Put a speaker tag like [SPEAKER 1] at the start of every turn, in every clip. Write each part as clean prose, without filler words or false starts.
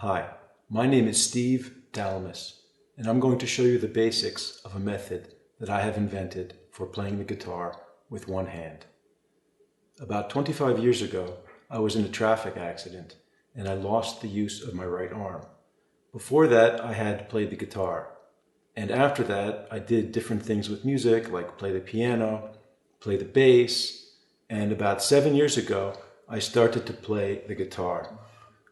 [SPEAKER 1] Hi, my name is Steve Dalmas, and I'm going to show you the basics of a method that I have invented for playing the guitar with one hand. About 25 years ago, I was in a traffic accident and I lost the use of my right arm. Before that, I had played the guitar. And after that, I did different things with music, like play the piano, play the bass, and about 7 years ago, I started to play the guitar.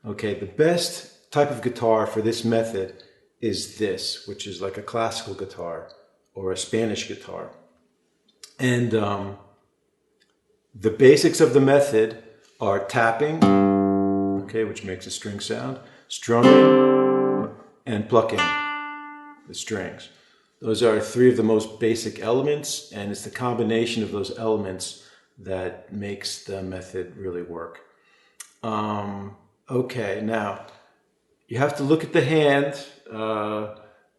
[SPEAKER 1] Okay, the best type of guitar for this method is this, which is like a classical guitar or a Spanish guitar. And the basics of the method are tapping, okay, which makes a string sound, strumming, and plucking the strings. Those are three of the most basic elements, and it's the combination of those elements that makes the method really work. Okay, now you have to look at the hand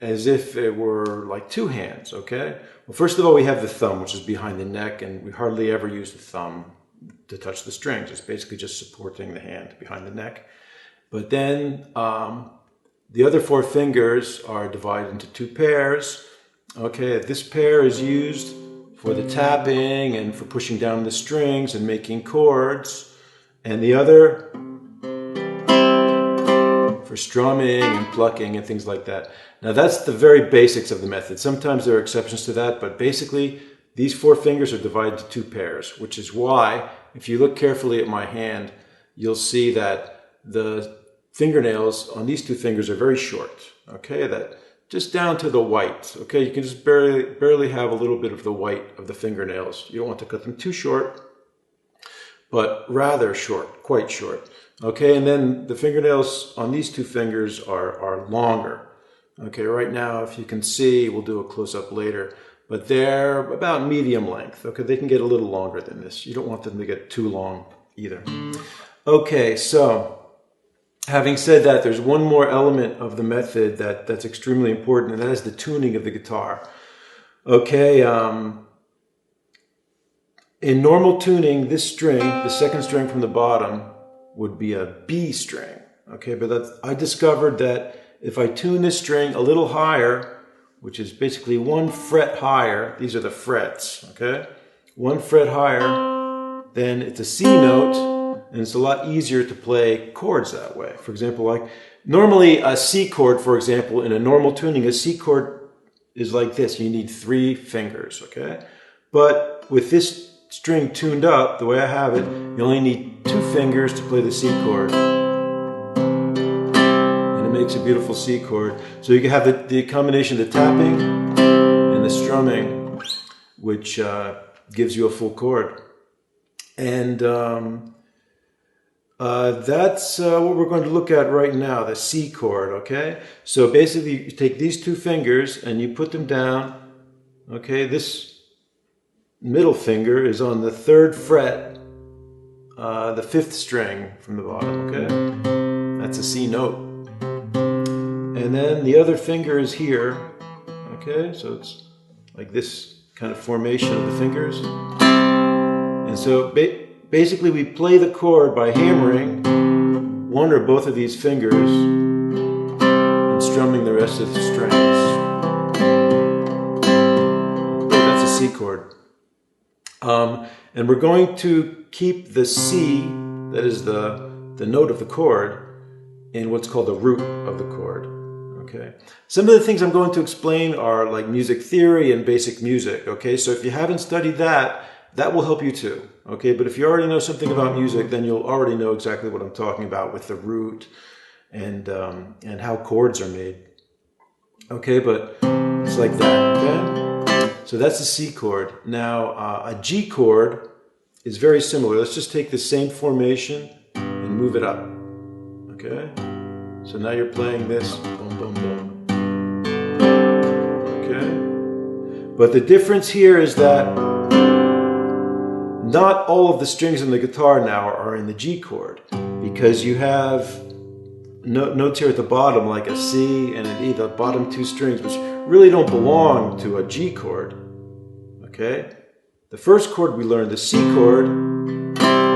[SPEAKER 1] as if it were like two hands, okay? Well, first of all, we have the thumb, which is behind the neck, and we hardly ever use the thumb to touch the strings. It's basically just supporting the hand behind the neck. But then the other four fingers are divided into two pairs. Okay, this pair is used for the tapping and for pushing down the strings and making chords, and the other for strumming and plucking and things like that. Now that's the very basics of the method. Sometimes there are exceptions to that, but basically these four fingers are divided into two pairs, which is why if you look carefully at my hand, you'll see that the fingernails on these two fingers are very short, okay, that just down to the white, okay, you can just barely have a little bit of the white of the fingernails. You don't want to cut them too short, but rather short, quite short, okay, and then the fingernails on these two fingers are longer, okay, right now if you can see, we'll do a close-up later, but they're about medium length, okay, they can get a little longer than this. You don't want them to get too long either. Okay, so having said that, there's one more element of the method that's extremely important, and that is the tuning of the guitar. Okay, in normal tuning, this string, the second string from the bottom, would be a B string. Okay, but I discovered that if I tune this string a little higher, which is basically one fret higher, these are the frets, okay? One fret higher, then it's a C note, and it's a lot easier to play chords that way. For example, like normally a C chord, for example, in a normal tuning, a C chord is like this. You need 3 fingers, okay? But with this string tuned up, the way I have it, you only need 2 fingers to play the C chord. And it makes a beautiful C chord. So you can have the combination of the tapping and the strumming, which gives you a full chord. And that's what we're going to look at right now, the C chord, okay? So basically you take these 2 fingers and you put them down, okay? This middle finger is on the 3rd fret, the 5th string from the bottom, okay? That's a C note. And then the other finger is here, okay? So it's like this kind of formation of the fingers. And so basically we play the chord by hammering one or both of these fingers and strumming the rest of the strings. Okay, that's a C chord. And we're going to keep the C, that is the note of the chord, in what's called the root of the chord. Okay. Some of the things I'm going to explain are like music theory and basic music. Okay, so if you haven't studied that, that will help you too. Okay, but if you already know something about music, then you'll already know exactly what I'm talking about with the root and how chords are made. Okay, but it's like that. Okay, so that's the C chord. Now a G chord is very similar. Let's just take the same formation and move it up. Okay, so now you're playing this. Boom, boom, boom. Okay, but the difference here is that not all of the strings in the guitar now are in the G chord, because you have notes here at the bottom like a C and an E, the bottom 2 strings, which really don't belong to a G chord. Okay? The first chord we learned, the C chord,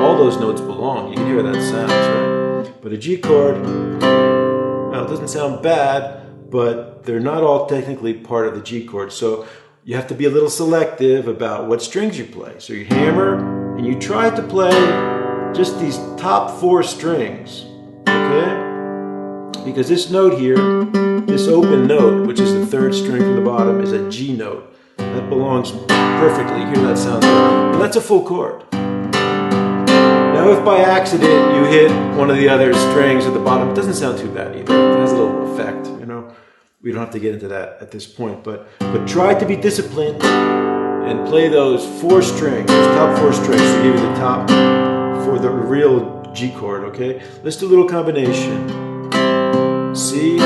[SPEAKER 1] all those notes belong. You can hear that sound, right? But a G chord Now, it doesn't sound bad, but they're not all technically part of the G chord. So you have to be a little selective about what strings you play. So you hammer and you try to play just these top 4 strings, okay? Because this note here, this open note, which is the 3rd string from the bottom, is a G note. That belongs perfectly. You hear that sound? And that's a full chord. Now, if by accident you hit one of the other strings at the bottom, it doesn't sound too bad either. It has a little effect, you know. We don't have to get into that at this point, but try to be disciplined and play those 4 strings, those top 4 strings to give you the top for the real G chord, okay? Let's do a little combination. C, G,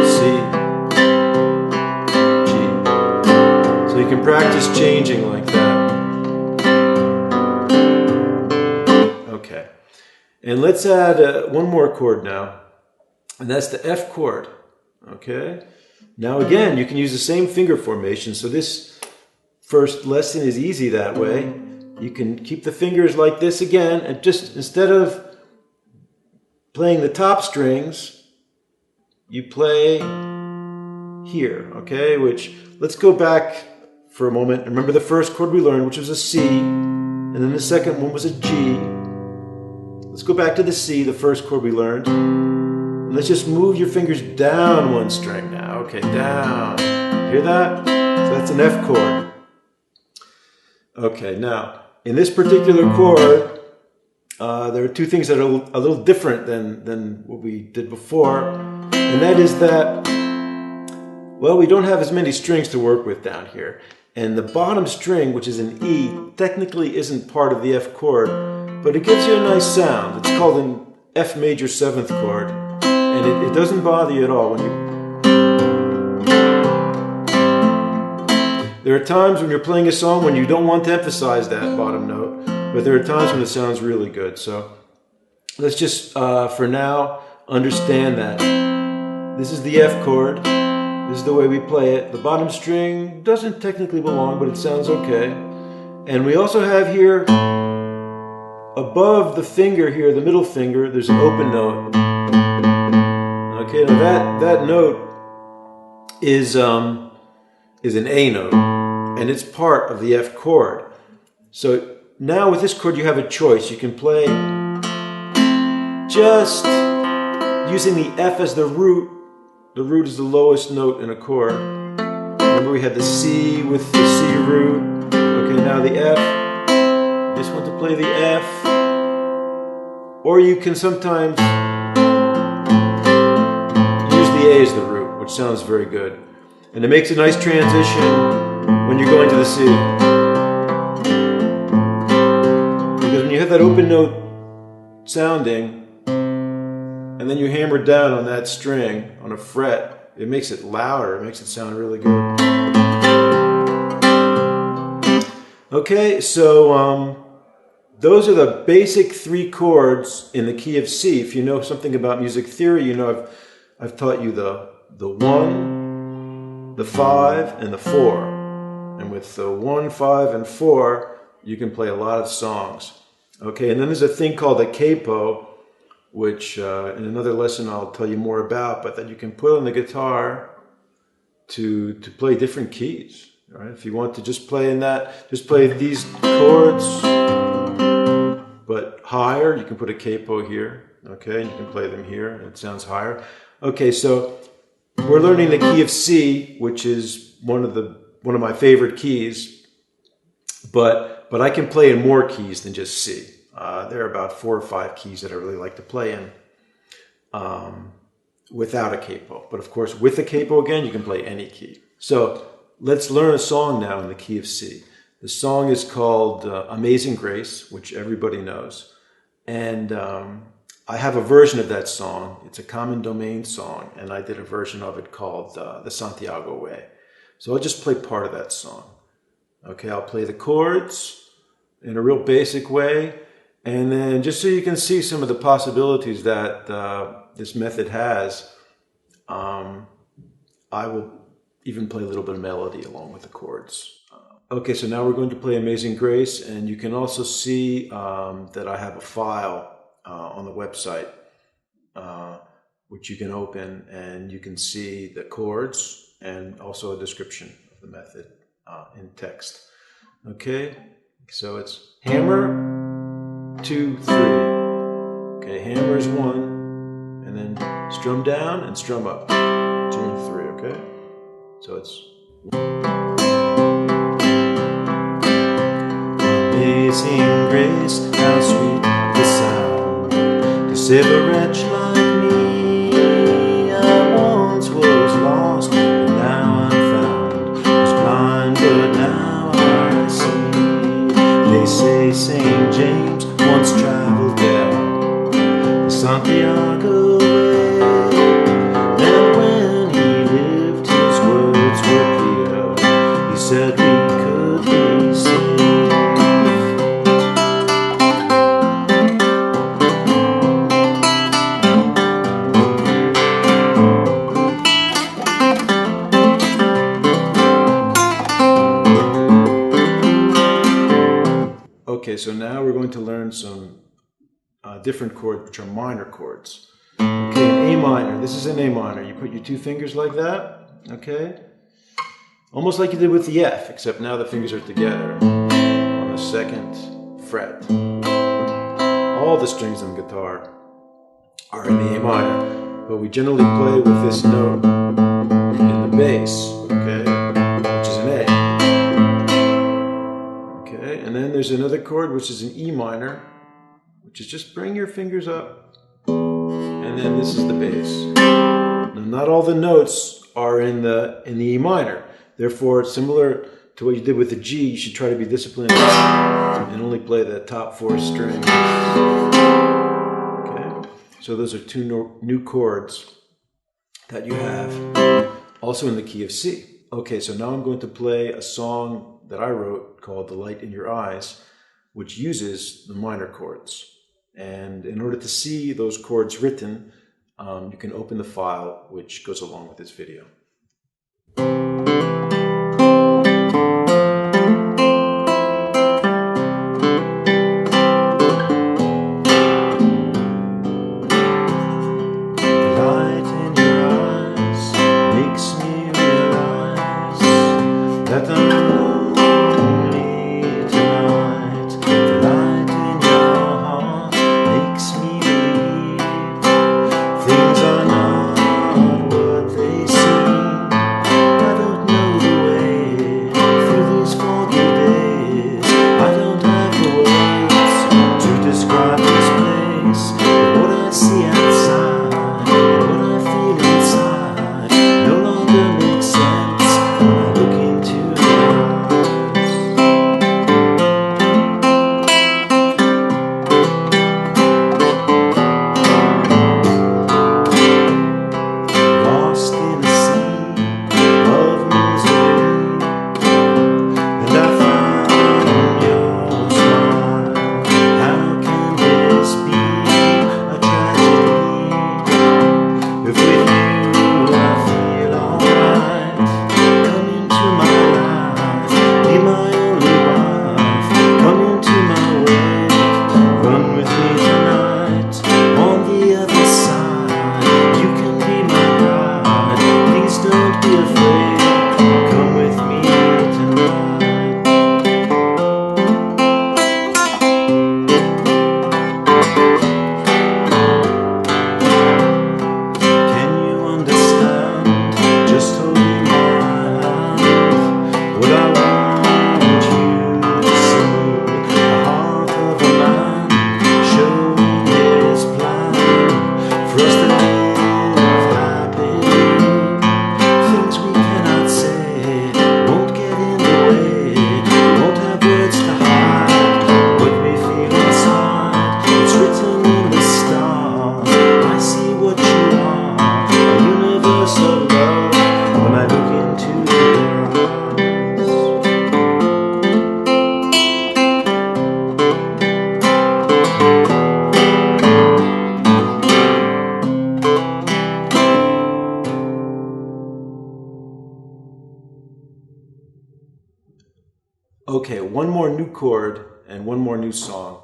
[SPEAKER 1] C, G. So you can practice changing like that. Okay. And let's add one more chord now, and that's the F chord, okay? Now again, you can use the same finger formation, so this first lesson is easy that way. You can keep the fingers like this again, and just instead of playing the top strings, you play here, okay? Which, let's go back for a moment. Remember the first chord we learned, which was a C, and then the second one was a G. Let's go back to the C, the first chord we learned. And let's just move your fingers down 1 string now. Okay, down. Hear that? So that's an F chord. Okay, now, in this particular chord, there are 2 things that are a little different than what we did before. And that is that, well, we don't have as many strings to work with down here. And the bottom string, which is an E, technically isn't part of the F chord, but it gives you a nice sound. It's called an F major 7th chord, and it doesn't bother you at all. There are times when you're playing a song when you don't want to emphasize that bottom note, but there are times when it sounds really good. So let's just, for now, understand that this is the F chord. This is the way we play it. The bottom string doesn't technically belong, but it sounds okay. And we also have here, above the finger here, the middle finger, there's an open note. Okay, now that note is an A note, and it's part of the F chord. So now with this chord you have a choice. You can play just using the F as the root. The root is the lowest note in a chord. Remember we had the C with the C root. Okay, now the F. Just want to play the F. Or you can sometimes use the A as the root, which sounds very good. And it makes a nice transition when you're going to the C. Because when you have that open note sounding, and then you hammer down on that string, on a fret, it makes it louder, it makes it sound really good. Okay, so those are the basic 3 chords in the key of C. If you know something about music theory, you know I've taught you the 1, the 5, and the 4. And with the 1, 5, and 4, you can play a lot of songs. Okay, and then there's a thing called a capo, which in another lesson I'll tell you more about, but that you can put on the guitar to play different keys. All right? If you want to just play in that, just play these chords, but higher, you can put a capo here, okay? You can play them here, and it sounds higher. Okay, so we're learning the key of C, which is one of my favorite keys, but I can play in more keys than just C. There are about 4 or 5 keys that I really like to play in without a capo. But of course, with a capo again, you can play any key. So let's learn a song now in the key of C. The song is called Amazing Grace, which everybody knows. And I have a version of that song. It's a common domain song, and I did a version of it called The Santiago Way. So I'll just play part of that song. Okay, I'll play the chords in a real basic way. And then just so you can see some of the possibilities that this method has, I will even play a little bit of melody along with the chords. Okay, so now we're going to play Amazing Grace, and you can also see that I have a file on the website which you can open, and you can see the chords and also a description of the method in text. Okay, so it's hammer, 2, 3. Okay, hammer is 1, and then strum down and strum up, 2 and 3. Okay, so it's Amazing grace, how sweet the sound to save a wretch like me. I once was lost, but now I'm found. Was blind, but now I see. They say St. James once traveled there, the Santiago way, and when he lived, his words were clear. He said we could be saved. Okay, so now we're going to learn some different chords, which are minor chords. Okay, an A minor. This is an A minor. You put your 2 fingers like that, okay? Almost like you did with the F, except now the fingers are together on the 2nd fret. All the strings on the guitar are in the A minor, but we generally play with this note in the bass, okay, which is an A. Okay, and then there's another chord which is an E minor, which is just bring your fingers up, and then this is the bass. Now, not all the notes are in the E minor. Therefore, similar to what you did with the G, you should try to be disciplined and only play the top 4 strings. Okay, so those are 2 new chords that you have, also in the key of C. Okay, so now I'm going to play a song that I wrote called The Light in Your Eyes, which uses the minor chords. And in order to see those chords written, you can open the file which goes along with this video. Okay, one more new chord and one more new song,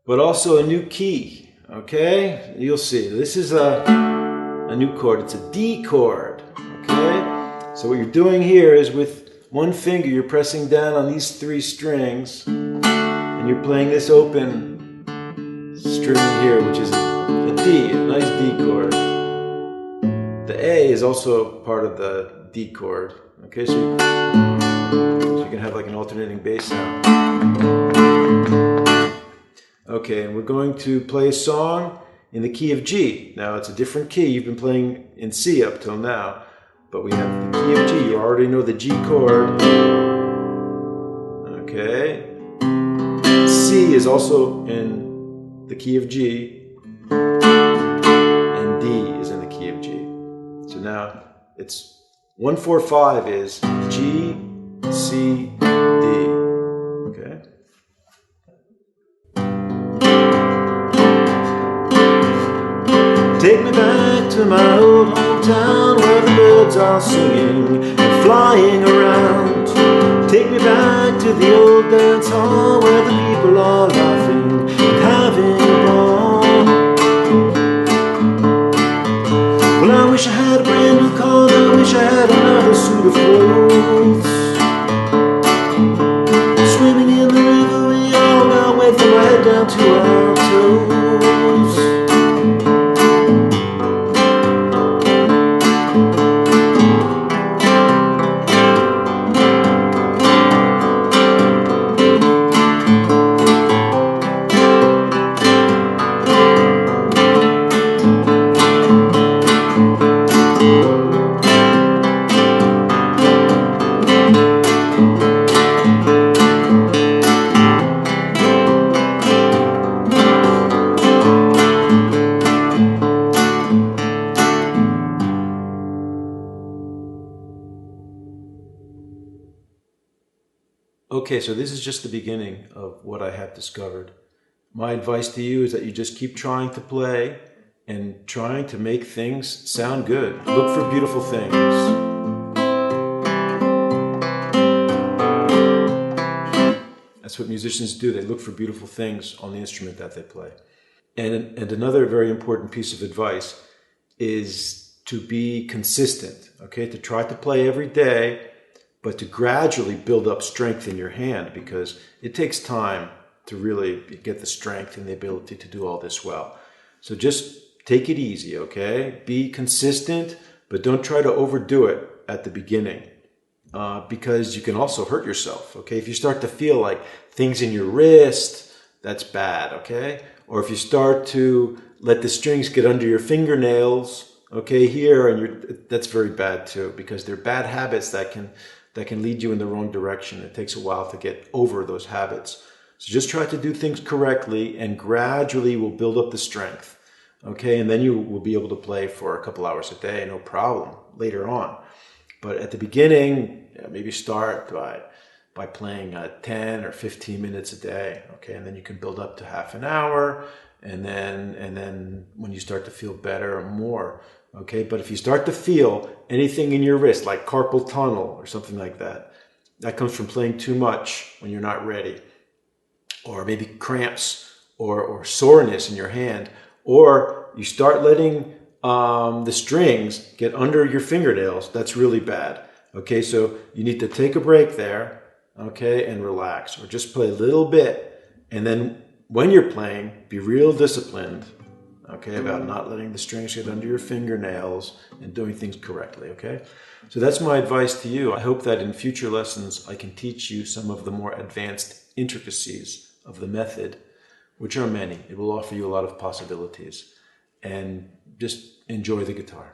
[SPEAKER 1] but also a new key, okay? You'll see. This is a new chord. It's a D chord, okay? So what you're doing here is with one finger, you're pressing down on these three strings, and you're playing this open string here, which is a D, a nice D chord. The A is also part of the D chord, okay? So you can have like an alternating bass sound. Okay, and we're going to play a song in the key of G. Now it's a different key. You've been playing in C up till now, but we have the key of G. You already know the G chord. Okay. C is also in the key of G, and D is in the key of G. So now it's 1, 4, 5 is G, C, D. Okay. Take me back to my old hometown where the birds are singing and flying around. Take me back to the old dance hall where the people are laughing and having a ball. Well, I wish I had a brand new car, I wish I had another suit of clothes. Swimming in the river, we all got wet from our head down to our toes. Okay, so this is just the beginning of what I have discovered. My advice to you is that you just keep trying to play and trying to make things sound good. Look for beautiful things. That's what musicians do. They look for beautiful things on the instrument that they play. And another very important piece of advice is to be consistent, okay? To try to play every day, but to gradually build up strength in your hand, because it takes time to really get the strength and the ability to do all this well. So just take it easy, okay? Be consistent, but don't try to overdo it at the beginning, because you can also hurt yourself, okay? If you start to feel like things in your wrist, that's bad, okay? Or if you start to let the strings get under your fingernails, okay, here, and that's very bad too, because they're bad habits that can lead you in the wrong direction. It takes a while to get over those habits. So just try to do things correctly, and gradually will build up the strength. Okay, and then you will be able to play for a couple hours a day, no problem, later on. But at the beginning, maybe start by playing 10 or 15 minutes a day. Okay, and then you can build up to half an hour, and then when you start to feel better, more. Okay, but if you start to feel anything in your wrist, like carpal tunnel or something like that, that comes from playing too much when you're not ready, or maybe cramps or soreness in your hand, or you start letting the strings get under your fingernails, that's really bad. Okay, so you need to take a break there, okay, and relax, or just play a little bit, and then when you're playing, be real disciplined, okay, about not letting the strings get under your fingernails and doing things correctly, okay? So that's my advice to you. I hope that in future lessons I can teach you some of the more advanced intricacies of the method, which are many. It will offer you a lot of possibilities. And just enjoy the guitar.